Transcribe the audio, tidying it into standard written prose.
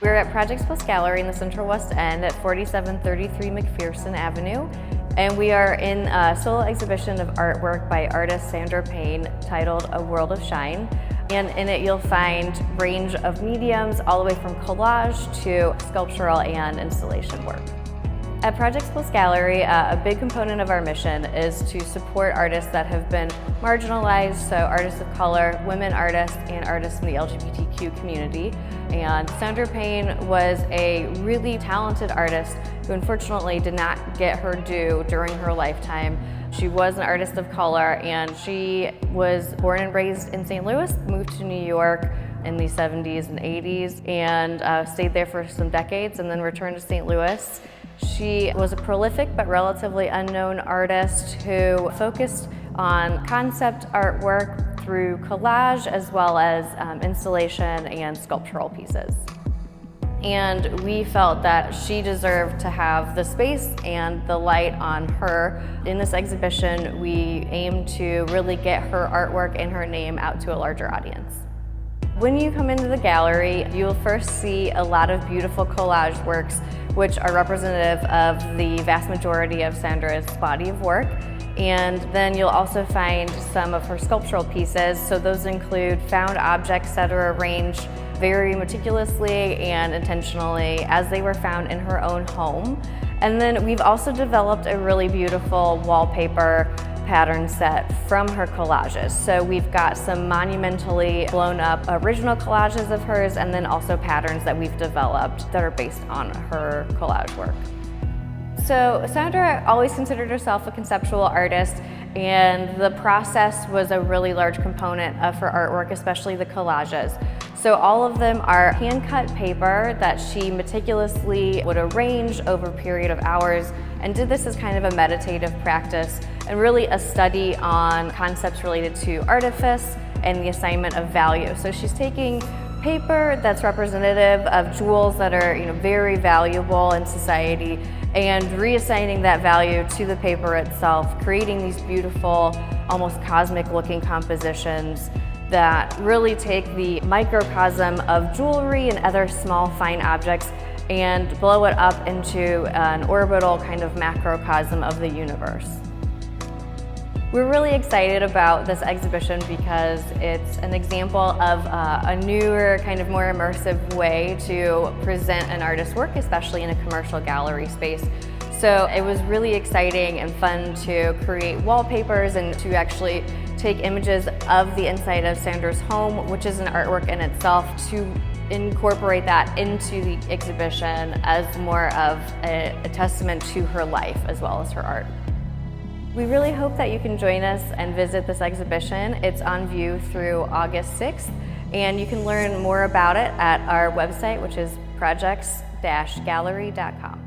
We're at projects+gallery in the Central West End at 4733 McPherson Avenue. And we are in a solo exhibition of artwork by artist Sandra Payne titled A World of Shine. And in it you'll find a range of mediums all the way from collage to sculptural and installation work. At projects+gallery, a big component of our mission is to support artists that have been marginalized, so artists of color, women artists, and artists in the LGBTQ community. And Sandra Payne was a really talented artist who unfortunately did not get her due during her lifetime. She was an artist of color, and she was born and raised in St. Louis, moved to New York in the 70s and 80s, and stayed there for some decades and then returned to St. Louis. She was a prolific but relatively unknown artist who focused on concept artwork through collage as well as installation and sculptural pieces. And we felt that she deserved to have the space and the light on her. In this exhibition, we aim to really get her artwork and her name out to a larger audience. When you come into the gallery, you will first see a lot of beautiful collage works which are representative of the vast majority of Sandra's body of work. And then you'll also find some of her sculptural pieces. So those include found objects that are arranged very meticulously and intentionally as they were found in her own home. And then we've also developed a really beautiful wallpaper pattern set from her collages. So we've got some monumentally blown up original collages of hers, and then also patterns that we've developed that are based on her collage work. So Sandra always considered herself a conceptual artist, and the process was a really large component of her artwork, especially the collages. So all of them are hand-cut paper that she meticulously would arrange over a period of hours, and did this as kind of a meditative practice and really a study on concepts related to artifice and the assignment of value. So she's taking paper that's representative of jewels that are very valuable in society and reassigning that value to the paper itself, creating these beautiful, almost cosmic looking compositions that really take the microcosm of jewelry and other small fine objects and blow it up into an orbital kind of macrocosm of the universe. We're really excited about this exhibition because it's an example of a newer, kind of more immersive way to present an artist's work, especially in a commercial gallery space. So it was really exciting and fun to create wallpapers and to actually take images of the inside of Sandra's home, which is an artwork in itself, to incorporate that into the exhibition as more of a testament to her life as well as her art. We really hope that you can join us and visit this exhibition. It's on view through August 6th, and you can learn more about it at our website, which is projects-gallery.com.